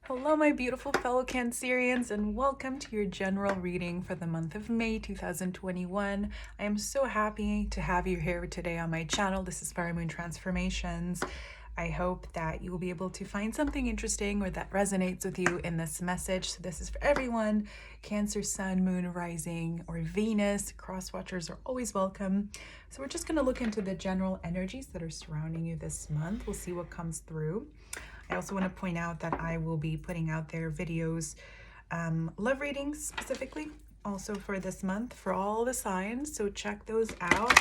Hello, my beautiful fellow Cancerians, and welcome to your general reading for the month of May 2021. I am so happy to have you here today on my channel. This is Fire Moon Transformations. I hope that you will be able to find something interesting or that resonates with you in this message. So this is for everyone, Cancer, Sun, Moon, Rising, or Venus. Cross-watchers are always welcome. So we're just going to look into the general energies that are surrounding you this month. We'll see what comes through. I also want to point out that I will be putting out their videos, love readings specifically, also for this month for all the signs. So check those out.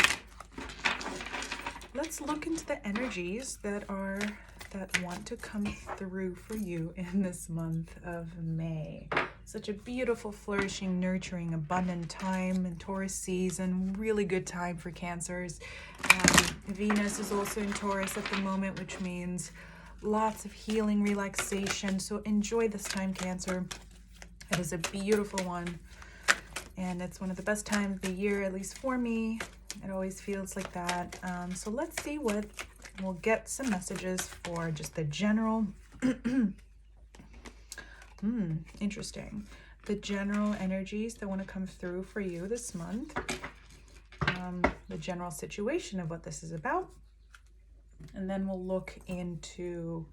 Let's look into the energies that want to come through for you in this month of May. Such a beautiful, flourishing, nurturing, abundant time in Taurus season. Really good time for Cancers. Venus is also in Taurus at the moment, which means lots of healing, relaxation. So enjoy this time, Cancer. It is a beautiful one, and it's one of the best times of the year, at least for me. It always feels like that. So let's see what we'll get some messages for just the general. Interesting. The general energies that want to come through for you this month. The general situation of what this is about. And then we'll look into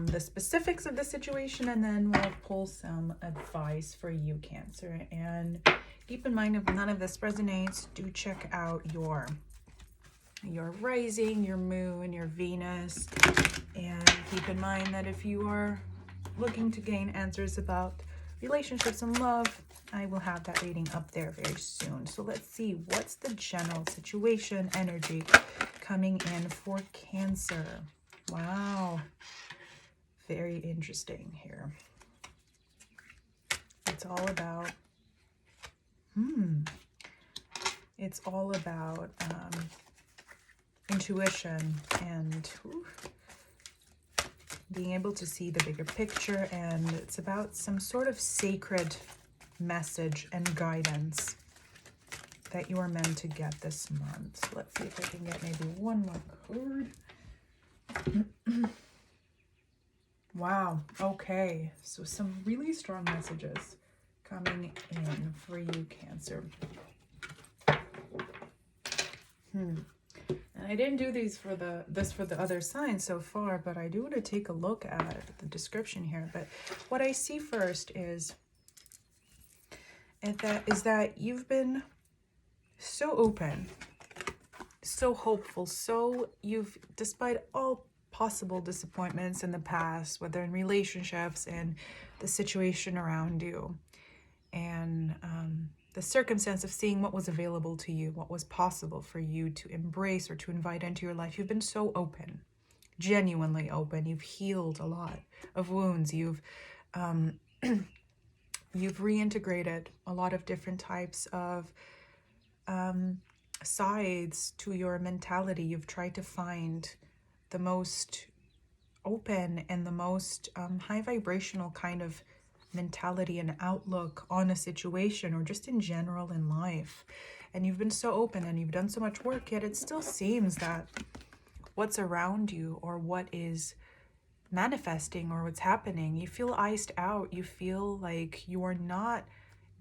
the specifics of the situation, and then we'll pull some advice for you, Cancer. And keep in mind, if none of this resonates, do check out your rising, your moon, your Venus. And keep in mind that if you are looking to gain answers about relationships and love, I will have that reading up there very soon. So let's see, what's the general situation, energy coming in for Cancer? Wow. Very interesting here. It's all about, it's all about intuition and being able to see the bigger picture, and it's about some sort of sacred message and guidance that you are meant to get this month. So let's see if I can get maybe one more card. Wow, okay, so some really strong messages coming in for you, Cancer. And I didn't do these for the other signs so far, but I do want to take a look at the description here. But what I see first is that you've been so open, so hopeful, despite all possible disappointments in the past, whether in relationships and the situation around you, and the circumstance of seeing what was available to you, what was possible for you to embrace or to invite into your life. You've been so open, genuinely open. You've healed a lot of wounds. You've reintegrated a lot of different types of sides to your mentality. You've tried to find the most open and the most high vibrational kind of mentality and outlook on a situation, or just in general in life. And you've been so open and you've done so much work, yet it still seems that what's around you, or what is manifesting, or what's happening, you feel iced out. You feel like you are not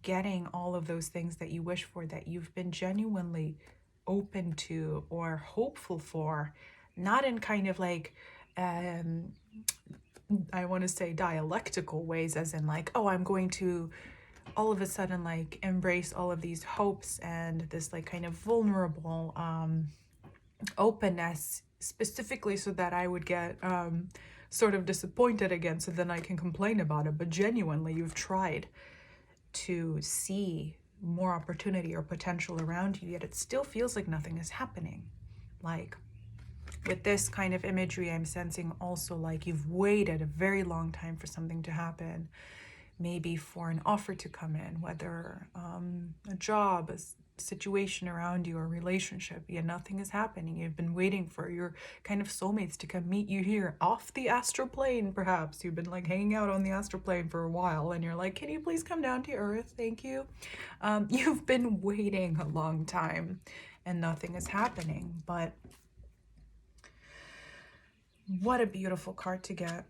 getting all of those things that you wish for, that you've been genuinely open to or hopeful for, not in kind of like I want to say dialectical ways, as in like, oh, I'm going to all of a sudden like embrace all of these hopes and this like kind of vulnerable openness, specifically so that I would get sort of disappointed again, so then I can complain about it. But genuinely, you've tried to see more opportunity or potential around you, yet it still feels like nothing is happening. Like, with this kind of imagery, I'm sensing also like you've waited a very long time for something to happen, maybe for an offer to come in, whether a job, a situation around you, or a relationship, yet nothing is happening. You've been waiting for your kind of soulmates to come meet you here off the astral plane, perhaps. You've been like hanging out on the astral plane for a while, and you're like, can you please come down to Earth? Thank you. You've been waiting a long time and nothing is happening. But what a beautiful card to get.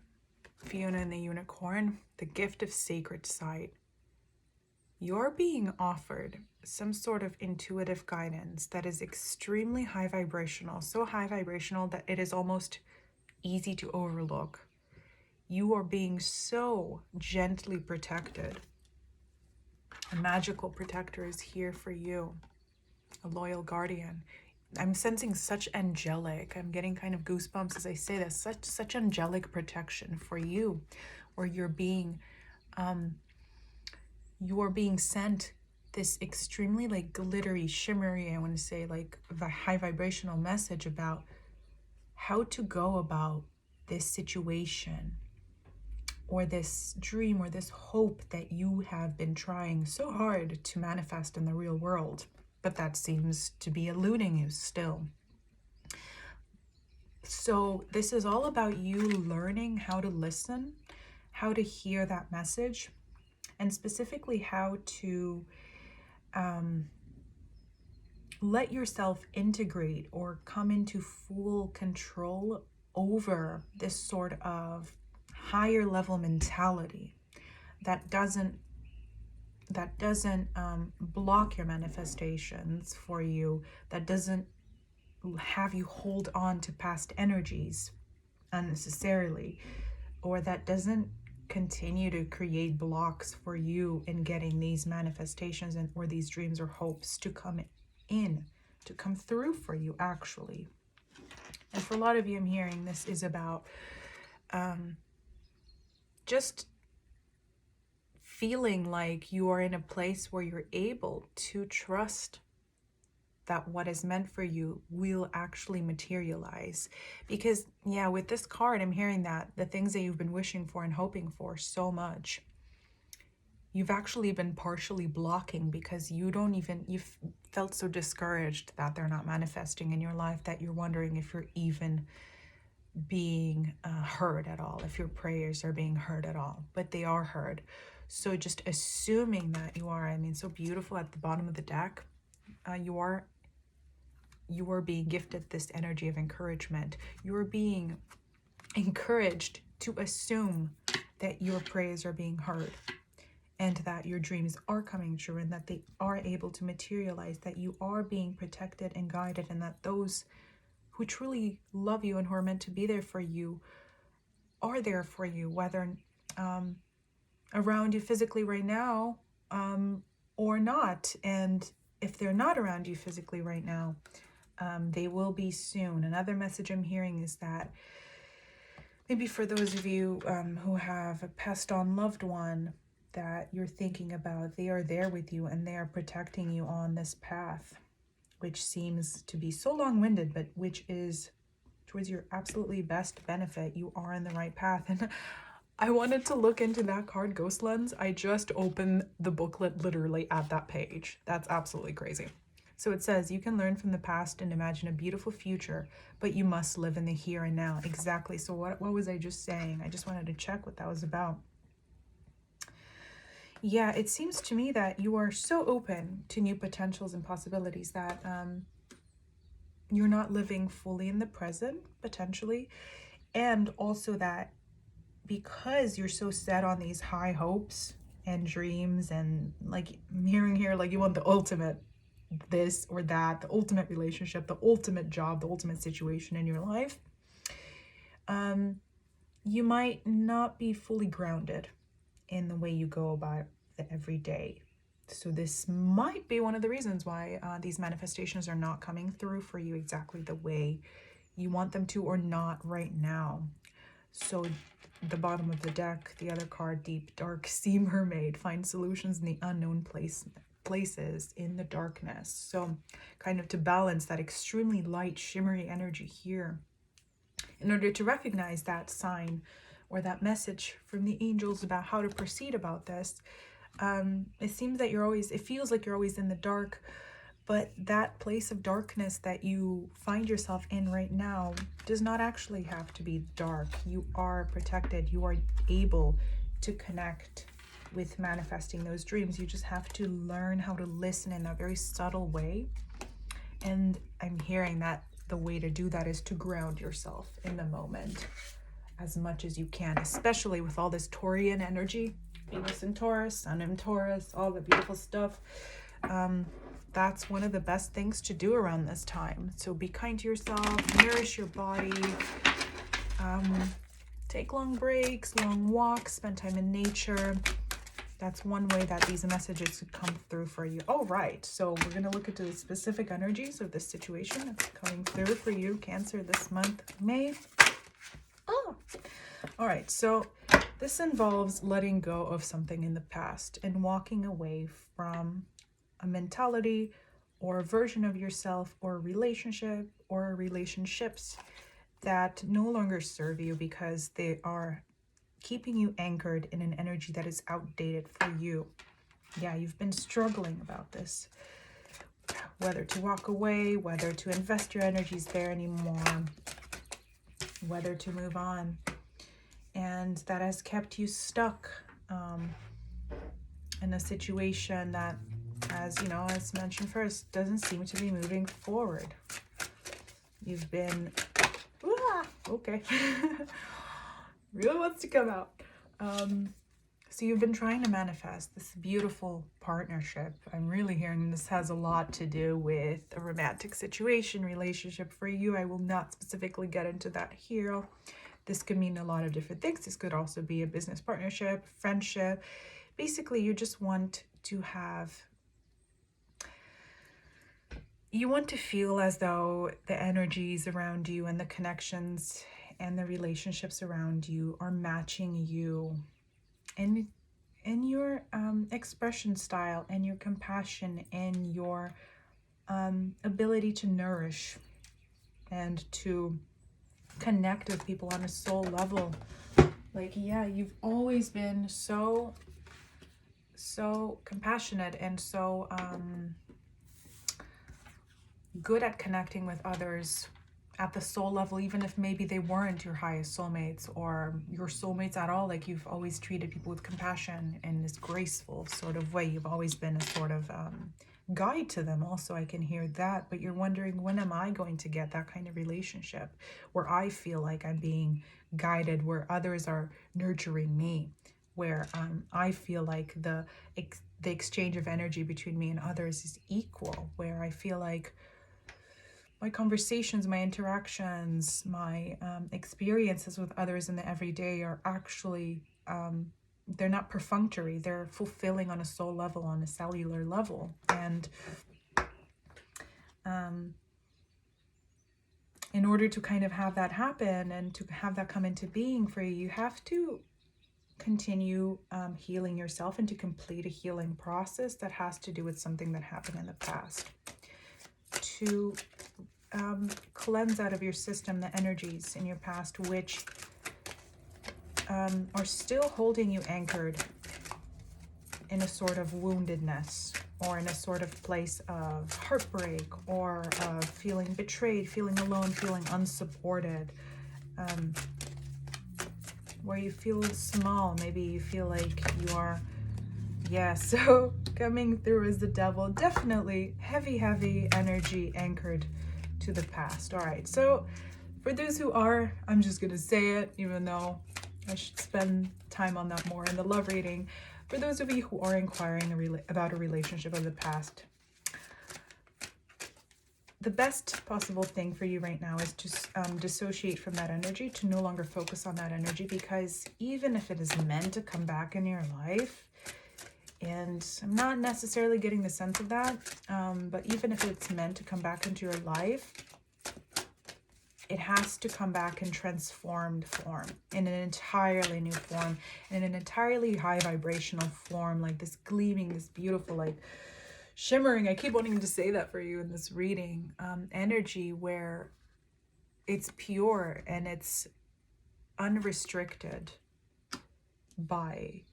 Fiona and the Unicorn, the gift of sacred sight. You're being offered some sort of intuitive guidance that is extremely high vibrational, so high vibrational that it is almost easy to overlook. You are being so gently protected. A magical protector is here for you, a loyal guardian. I'm sensing such angelic, I'm getting kind of goosebumps as I say this, such angelic protection for you, or you're being sent this extremely like glittery, shimmery, I want to say like high vibrational message about how to go about this situation or this dream or this hope that you have been trying so hard to manifest in the real world, but that seems to be eluding you still. So this is all about you learning how to listen, how to hear that message, and specifically how to let yourself integrate or come into full control over this sort of higher level mentality that doesn't block your manifestations for you, that doesn't have you hold on to past energies unnecessarily, or that doesn't continue to create blocks for you in getting these manifestations and or these dreams or hopes to come through for you actually. And for a lot of you, I'm hearing this is about just feeling like you are in a place where you're able to trust that what is meant for you will actually materialize. Because yeah, with this card, I'm hearing that the things that you've been wishing for and hoping for so much, you've actually been partially blocking because you've felt so discouraged that they're not manifesting in your life that you're wondering if you're even being heard at all, if your prayers are being heard at all. But they are heard. So just assuming that you are, I mean, so beautiful at the bottom of the deck, you are being gifted this energy of encouragement. You're being encouraged to assume that your prayers are being heard and that your dreams are coming true and that they are able to materialize, that you are being protected and guided, and that those who truly love you and who are meant to be there for you are there for you, whether around you physically right now or not. And if they're not around you physically right now, they will be soon. Another message I'm hearing is that maybe for those of you who have a passed on loved one that you're thinking about, they are there with you and they are protecting you on this path, which seems to be so long-winded, but which is towards your absolutely best benefit. You are in the right path. And I wanted to look into that card, Ghost Lens. I just opened the booklet literally at that page. That's absolutely crazy. So it says, you can learn from the past and imagine a beautiful future, but you must live in the here and now. Exactly. So what was I just saying? I just wanted to check what that was about. Yeah, it seems to me that you are so open to new potentials and possibilities that you're not living fully in the present, potentially. And also that because you're so set on these high hopes and dreams, and like I'm hearing here, like you want the ultimate this or that, the ultimate relationship, the ultimate job, the ultimate situation in your life, you might not be fully grounded in the way you go about the everyday. So this might be one of the reasons why these manifestations are not coming through for you exactly the way you want them to, or not right now. So the bottom of the deck, the other card, Deep Dark Sea Mermaid, find solutions in the unknown places in the darkness. So kind of to balance that extremely light, shimmery energy here, in order to recognize that sign or that message from the angels about how to proceed about this. It seems that it feels like you're always in the dark, but that place of darkness that you find yourself in right now does not actually have to be dark. You are protected. You are able to connect with manifesting those dreams. You just have to learn how to listen in a very subtle way. And I'm hearing that the way to do that is to ground yourself in the moment. as much as you can, especially with all this Taurian energy, Venus in Taurus, Sun in Taurus, all the beautiful stuff. That's one of the best things to do around this time. So be kind to yourself, nourish your body, take long breaks, long walks, spend time in nature. That's one way that these messages could come through for you. All right, so we're going to look into the specific energies of this situation that's coming through for you, Cancer, this month, May. Oh, all right, so this involves letting go of something in the past and walking away from a mentality or a version of yourself or a relationship or relationships that no longer serve you because they are keeping you anchored in an energy that is outdated for you. Yeah, you've been struggling about this. Whether to walk away, whether to invest your energies there anymore, whether to move on. And that has kept you stuck in a situation that, as you know, as mentioned first, doesn't seem to be moving forward. You've been, okay. Really wants to come out. So you've been trying to manifest this beautiful partnership. I'm really hearing this has a lot to do with a romantic situation, relationship for you. I will not specifically get into that here. This could mean a lot of different things. This could also be a business partnership, friendship. Basically, you just want to have, you want to feel as though the energies around you and the connections and the relationships around you are matching you in your expression style and your compassion and your ability to nourish and to connect with people on a soul level. Like, yeah, you've always been so compassionate and so good at connecting with others at the soul level, even if maybe they weren't your highest soulmates or your soulmates at all. Like, you've always treated people with compassion in this graceful sort of way. You've always been a sort of guide to them also. I can hear that, but you're wondering, when am I going to get that kind of relationship where I feel like I'm being guided, where others are nurturing me, where I feel like the exchange of energy between me and others is equal, where I feel like my conversations, my interactions, my experiences with others in the everyday are actually, they're not perfunctory. They're fulfilling on a soul level, on a cellular level. And in order to kind of have that happen and to have that come into being for you, you have to continue healing yourself and to complete a healing process that has to do with something that happened in the past. To cleanse out of your system the energies in your past which are still holding you anchored in a sort of woundedness or in a sort of place of heartbreak or of feeling betrayed, feeling alone, feeling unsupported, where you feel small. Maybe you feel like you are, yeah, so coming through as the devil, definitely heavy energy anchored to the past. All right, so for those who are, I'm just gonna say it, even though I should spend time on that more in the love reading. For those of you who are inquiring about a relationship of the past, the best possible thing for you right now is to dissociate from that energy, to no longer focus on that energy, because even if it is meant to come back in your life, and I'm not necessarily getting the sense of that, but even if it's meant to come back into your life, it has to come back in transformed form, in an entirely new form, in an entirely high vibrational form, like this gleaming, this beautiful, like shimmering, I keep wanting to say that for you in this reading, energy where it's pure and it's unrestricted by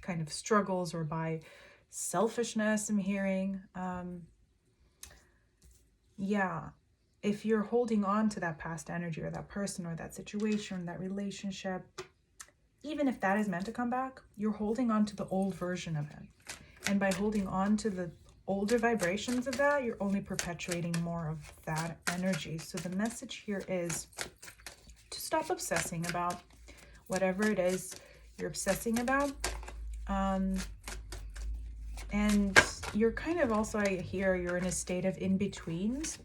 kind of struggles or by selfishness. I'm hearing, yeah, if you're holding on to that past energy or that person or that situation, that relationship, even if that is meant to come back, you're holding on to the old version of it. And by holding on to the older vibrations of that, you're only perpetuating more of that energy. So the message here is to stop obsessing about whatever it is you're obsessing about. And you're kind of also, I hear you're in a state of in-betweens.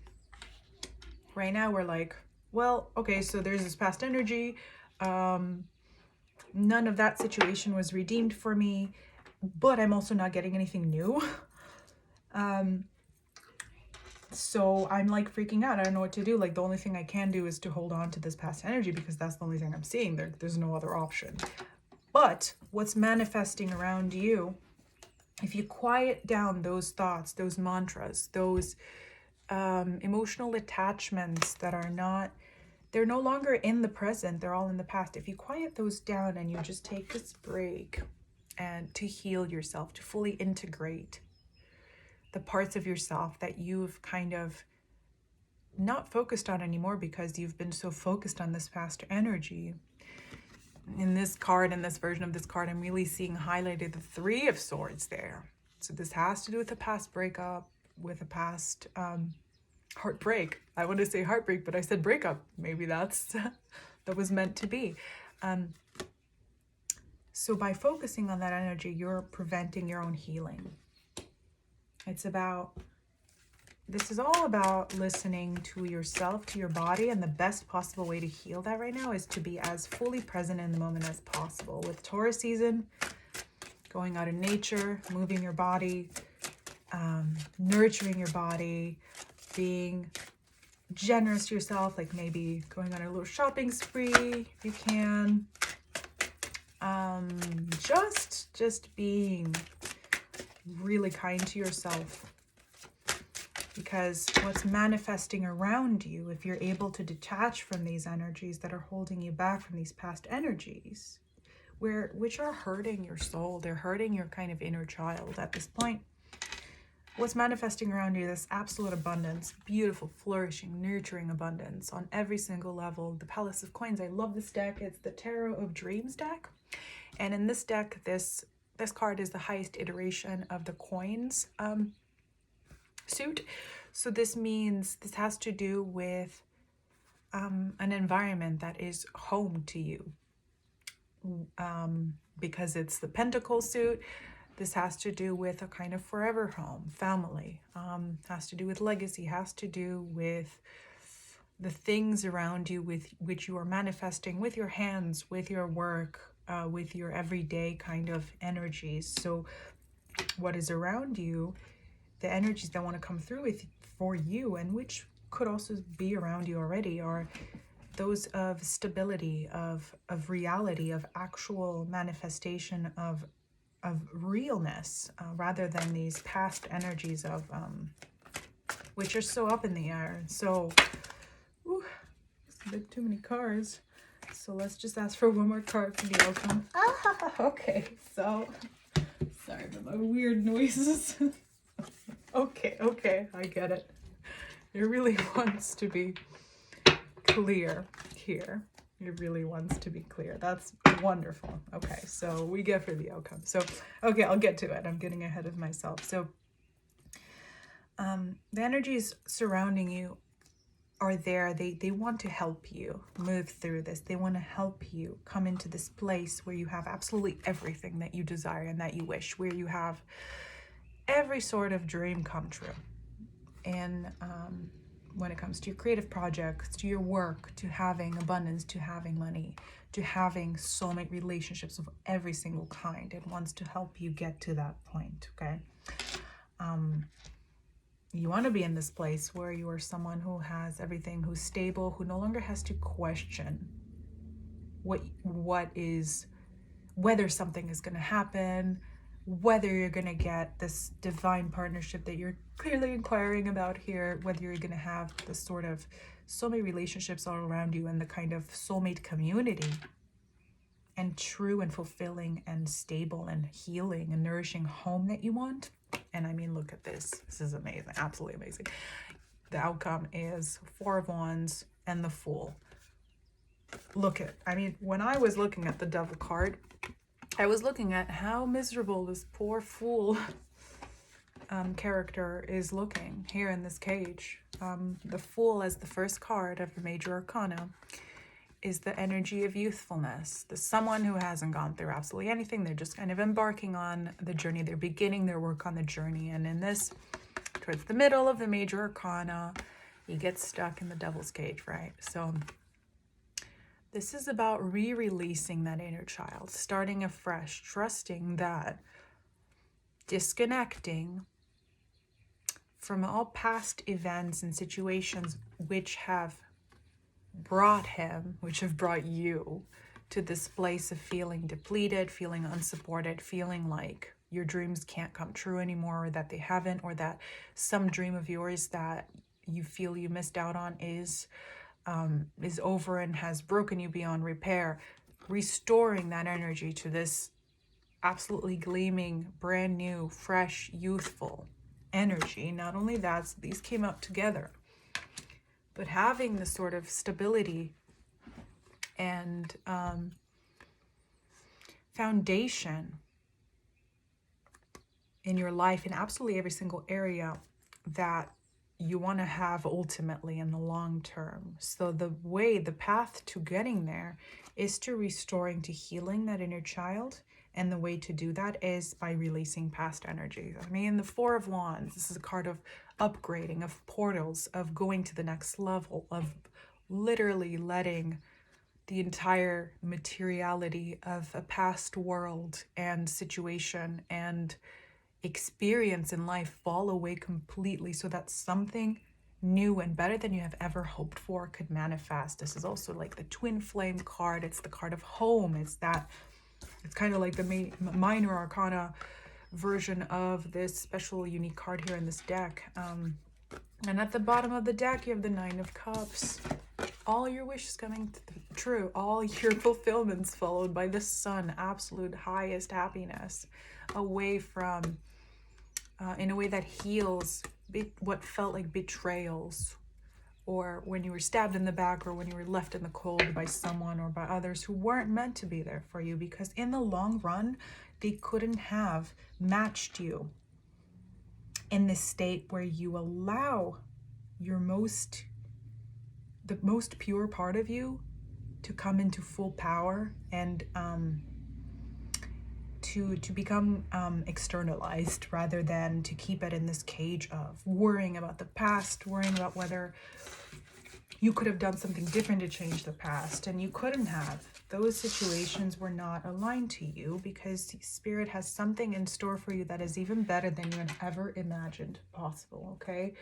Right now we're like, well, okay, so there's this past energy. None of that situation was redeemed for me, but I'm also not getting anything new. So I'm like freaking out. I don't know what to do. Like the only thing I can do is to hold on to this past energy because that's the only thing I'm seeing. There's no other option. But what's manifesting around you, if you quiet down those thoughts, those mantras, those emotional attachments that are not, they're no longer in the present, they're all in the past. If you quiet those down and you just take this break and to heal yourself, to fully integrate the parts of yourself that you've kind of not focused on anymore because you've been so focused on this past energy. In this card, in this version of this card, I'm really seeing highlighted the Three of Swords there. So this has to do with a past breakup, with a past heartbreak. I want to say heartbreak, but I said breakup. Maybe that's that was meant to be. So by focusing on that energy, you're preventing your own healing. It's about, this is all about listening to yourself, to your body, and the best possible way to heal that right now is to be as fully present in the moment as possible. With Taurus season, going out in nature, moving your body, nurturing your body, being generous to yourself, like maybe going on a little shopping spree if you can. Just being really kind to yourself, because what's manifesting around you, if you're able to detach from these energies that are holding you back from these past energies, which are hurting your soul, they're hurting your kind of inner child at this point. What's manifesting around you, this absolute abundance, beautiful, flourishing, nurturing abundance on every single level. The Palace of Coins, I love this deck. It's the Tarot of Dreams deck. And in this deck, this card is the highest iteration of the coins suit. So this means this has to do with an environment that is home to you. Because it's the Pentacle suit, this has to do with a kind of forever home, family, has to do with legacy, has to do with the things around you with which you are manifesting with your hands, with your work, with your everyday kind of energies. So what is around you, the energies that want to come through for you, and which could also be around you already, are those of stability, of reality, of actual manifestation of realness, rather than these past energies of which are so up in the air. So it's a bit too many cards. So let's just ask for one more card for the outcome. Okay, so sorry about my weird noises. Okay, I get it. It really wants to be clear here. It really wants to be clear. That's wonderful. Okay, so we get for the outcome. So, okay, I'll get to it. I'm getting ahead of myself. So, the energies surrounding you are there. They want to help you move through this. They want to help you come into this place where you have absolutely everything that you desire and that you wish, where you have every sort of dream come true. And when it comes to your creative projects, to your work, to having abundance, to having money, to having soulmate relationships of every single kind, it wants to help you get to that point, okay? You want to be in this place where you are someone who has everything, who's stable, who no longer has to question whether something is going to happen, whether you're going to get this divine partnership that you're clearly inquiring about here, whether you're going to have the sort of soulmate relationships all around you and the kind of soulmate community and true and fulfilling and stable and healing and nourishing home that you want. And I mean, look at this. This is amazing. Absolutely amazing. The outcome is Four of Wands and the Fool. When I was looking at the Devil card, I was looking at how miserable this poor fool character is looking here in this cage. The Fool as the first card of the Major Arcana. is the energy of youthfulness. The someone who hasn't gone through absolutely anything. They're just kind of embarking on the journey. They're beginning their work on the journey. And in this, towards the middle of the major arcana, you get stuck in the devil's cage, right? So this is about re-releasing that inner child, starting afresh, trusting that, disconnecting from all past events and situations which have brought him, which have brought you to this place of feeling depleted, feeling unsupported, feeling like your dreams can't come true anymore, or that they haven't, or that some dream of yours that you feel you missed out on is over and has broken you beyond repair. Restoring that energy to this absolutely gleaming, brand new, fresh, youthful energy. Not only that, so these came out together, but having the sort of stability and foundation in your life in absolutely every single area that you want to have ultimately in the long term. So the path to getting there is to restoring, to healing that inner child. And the way to do that is by releasing past energies. I mean, the Four of Wands, this is a card of upgrading, of portals, of going to the next level, of literally letting the entire materiality of a past world and situation and experience in life fall away completely, so that something new and better than you have ever hoped for could manifest. This is also like the twin flame card. It's the card of home. It's kind of like the minor arcana version of this special unique card here in this deck. And at the bottom of the deck, you have the Nine of Cups. All your wishes coming true, all your fulfillments followed by the sun, absolute highest happiness, away from, in a way that heals what felt like betrayals, or when you were stabbed in the back, or when you were left in the cold by someone or by others who weren't meant to be there for you, because in the long run, they couldn't have matched you in this state where you allow your the most pure part of you to come into full power and to become externalized, rather than to keep it in this cage of worrying about the past, worrying about whether you could have done something different to change the past, and you couldn't have. Those situations were not aligned to you, because Spirit has something in store for you that is even better than you had ever imagined possible, okay?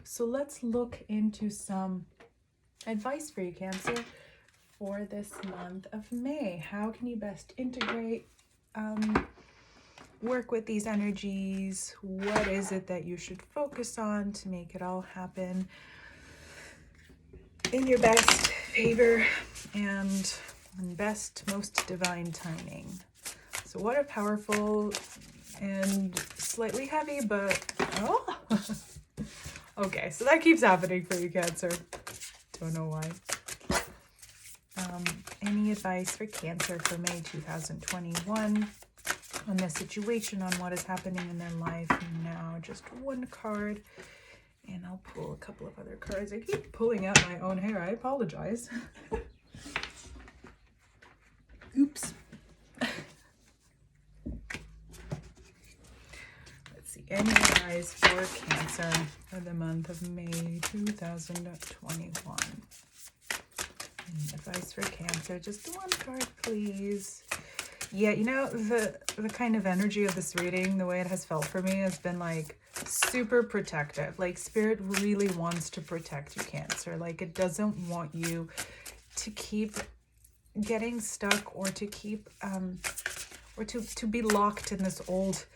So let's look into some advice for you, Cancer, for this month of May. How can you best integrate, work with these energies? What is it that you should focus on to make it all happen in your best favor and best, most divine timing? So what a powerful and slightly heavy, but oh, okay, so that keeps happening for you, Cancer. Don't know why. Any advice for Cancer for May 2021 on the situation, on what is happening in their life now? Just one card, and I'll pull a couple of other cards. I keep pulling out my own hair. I apologize. Oops. Let's see. Any advice for Cancer for the month of May 2021? Any advice for Cancer? Just one card, please. Yeah, you know, the kind of energy of this reading, the way it has felt for me, has been like super protective. Like Spirit really wants to protect you, Cancer. Like it doesn't want you to keep getting stuck, or to keep or to be locked in this old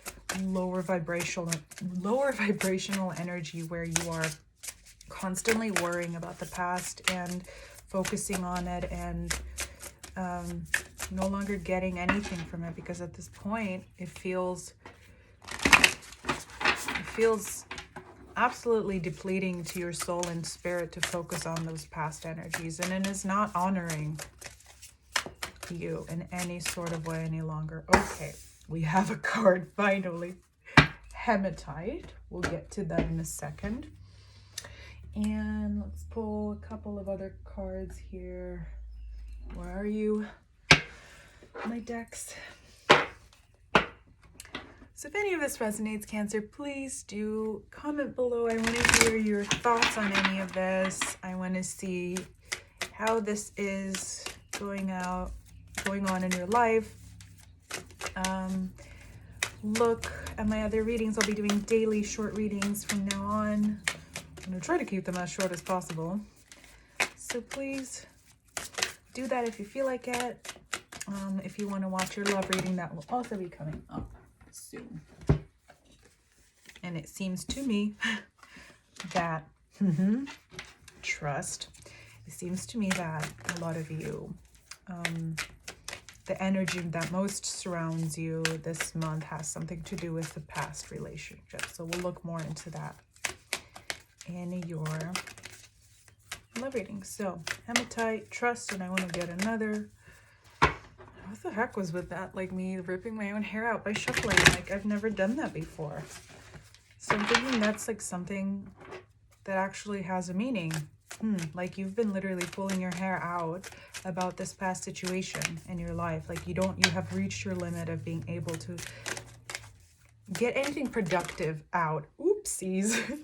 lower vibrational energy where you are constantly worrying about the past and focusing on it, and no longer getting anything from it, because at this point it feels absolutely depleting to your soul and spirit to focus on those past energies, and it is not honoring you in any sort of way any longer. Okay, we have a card finally. Hematite. We'll get to that in a second. And let's pull a couple of other cards here. Where are you, my decks? So if any of this resonates, Cancer, please do comment below. I want to hear your thoughts on any of this. I want to see how this is going on in your life. Look at my other readings. I'll be doing daily short readings from now on. I'm going to try to keep them as short as possible. So please do that if you feel like it. If you want to watch your love reading, that will also be coming up soon. And it seems to me that trust. It seems to me that a lot of you, the energy that most surrounds you this month has something to do with the past relationship. So we'll look more into that in your love reading. So hematite, trust, and I want to get another. What the heck was with that? Like me ripping my own hair out by shuffling. Like I've never done that before. So I'm thinking that's like something that actually has a meaning. Like you've been literally pulling your hair out about this past situation in your life. Like you have reached your limit of being able to get anything productive out. Oopsies.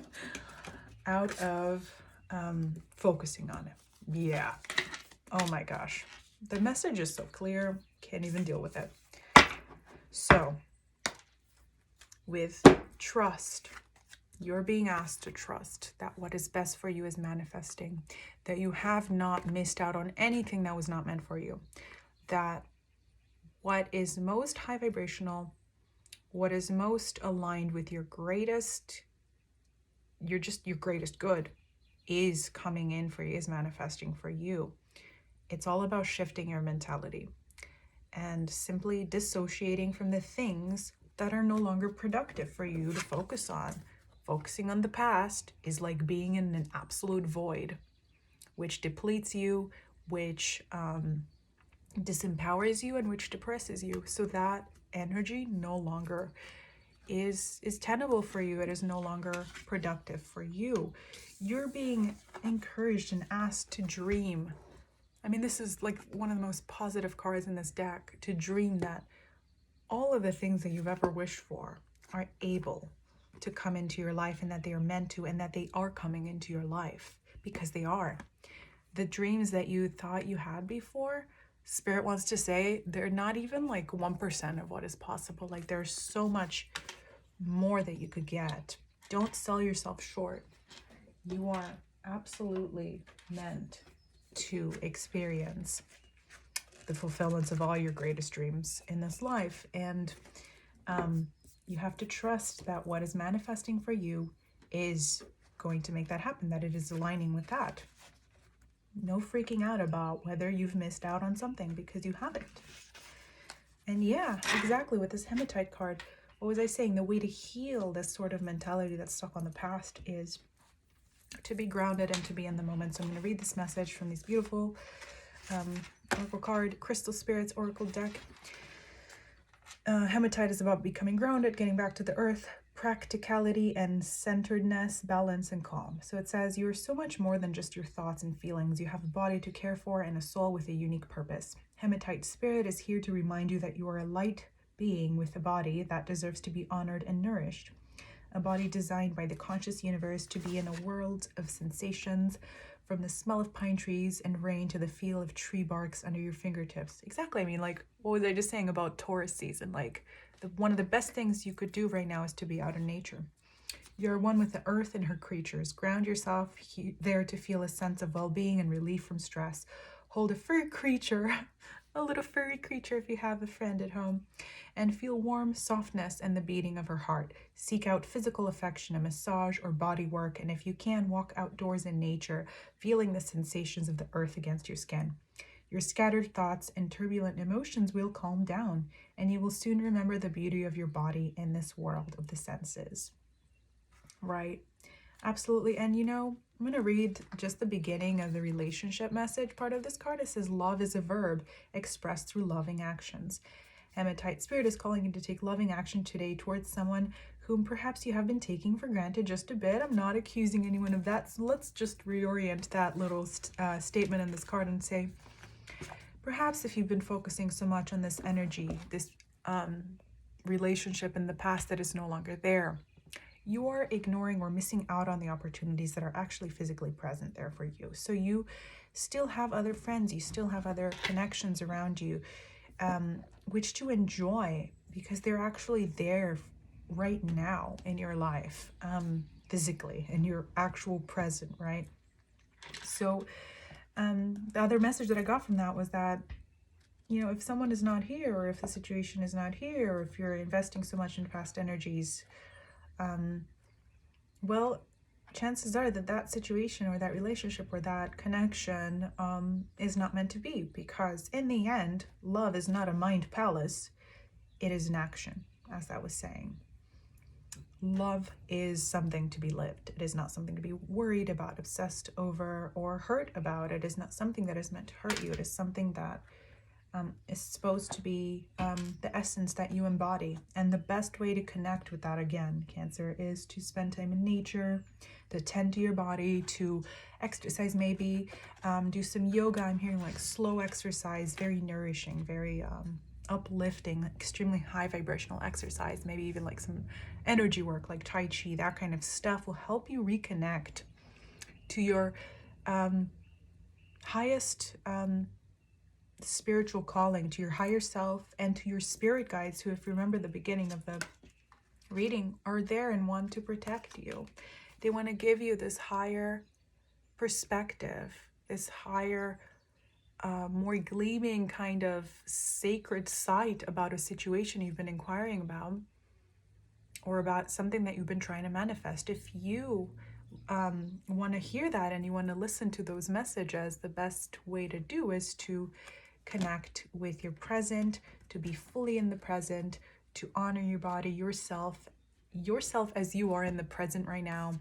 Out of focusing on it. Yeah. Oh my gosh. The message is so clear. Can't even deal with it. So with trust, you're being asked to trust that what is best for you is manifesting, that you have not missed out on anything that was not meant for you, that what is most high vibrational, what is most aligned with your greatest, your greatest good is coming in for you, is manifesting for you. It's all about shifting your mentality and simply dissociating from the things that are no longer productive for you to focus on. Focusing on the past is like being in an absolute void, which depletes you, which disempowers you, and which depresses you. So that energy no longer is tenable for you. It is no longer productive for you. You're being encouraged and asked to dream. I mean, this is like one of the most positive cards in this deck, to dream that all of the things that you've ever wished for are able to come into your life, and that they are meant to, and that they are coming into your life, because they are. The dreams that you thought you had before, Spirit wants to say they're not even like 1% of what is possible. Like there's so much more that you could get. Don't sell yourself short. You are absolutely meant to experience the fulfillments of all your greatest dreams in this life. And you have to trust that what is manifesting for you is going to make that happen, that it is aligning with that. No freaking out about whether you've missed out on something, because you haven't. And yeah, exactly, with this hematite card, what was I saying? The way to heal this sort of mentality that's stuck on the past is to be grounded and to be in the moment. So I'm going to read this message from these beautiful oracle card, Crystal Spirits Oracle deck. Hematite is about becoming grounded, getting back to the earth, practicality and centeredness, balance and calm. So it says, you are so much more than just your thoughts and feelings. You have a body to care for and a soul with a unique purpose. Hematite Spirit is here to remind you that you are a light being with a body that deserves to be honored and nourished. A body designed by the conscious universe to be in a world of sensations, from the smell of pine trees and rain to the feel of tree barks under your fingertips. Exactly. I mean, like, what was I just saying about Taurus season? Like, one of the best things you could do right now is to be out in nature. You're one with the earth and her creatures. Ground yourself there to feel a sense of well-being and relief from stress. Hold a furry creature, a little furry creature if you have a friend at home, and feel warm softness and the beating of her heart. Seek out physical affection, a massage or body work, and if you can, walk outdoors in nature, feeling the sensations of the earth against your skin. Your scattered thoughts and turbulent emotions will calm down, and you will soon remember the beauty of your body in this world of the senses. Right? Absolutely. And you know, I'm going to read just the beginning of the relationship message part of this card. It says, love is a verb expressed through loving actions. Hematite Spirit is calling you to take loving action today towards someone whom perhaps you have been taking for granted just a bit. I'm not accusing anyone of that. So let's just reorient that little statement in this card and say, Perhaps if you've been focusing so much on this energy, this relationship in the past that is no longer there, you're ignoring or missing out on the opportunities that are actually physically present there for you. So you still have other friends, you still have other connections around you, which to enjoy, because they're actually there right now in your life, physically, in your actual present, right? So the other message that I got from that was that, you know, if someone is not here, or if the situation is not here, or if you're investing so much in past energies, well, chances are that that situation or that relationship or that connection is not meant to be, because in the end, love is not a mind palace, it is an action, as I was saying. Love is something to be lived. It is not something to be worried about, obsessed over, or hurt about. It is not something that is meant to hurt you. It is something that is supposed to be the essence that you embody. And the best way to connect with that, again, Cancer, is to spend time in nature, to tend to your body, to exercise, maybe do some yoga. I'm hearing like slow exercise, very nourishing, very uplifting, extremely high vibrational exercise, maybe even like some energy work like Tai Chi. That kind of stuff will help you reconnect to your highest spiritual calling, to your higher self, and to your spirit guides, who, if you remember the beginning of the reading, are there and want to protect you. They want to give you this higher perspective, this higher more gleaming kind of sacred sight about a situation you've been inquiring about, or about something that you've been trying to manifest. If you want to hear that and you want to listen to those messages, the best way to do is to connect with your present, to be fully in the present, to honor your body, yourself as you are in the present right now,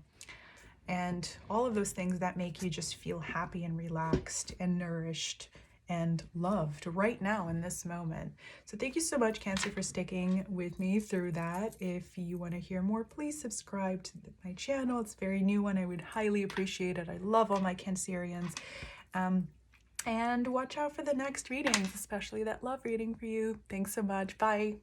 and all of those things that make you just feel happy and relaxed and nourished and loved right now in this moment. So thank you so much, Cancer, for sticking with me through that. If you want to hear more, please subscribe to my channel. It's a very new one. I would highly appreciate it. I love all my Cancerians. And watch out for the next readings, especially that love reading for you. Thanks so much. Bye.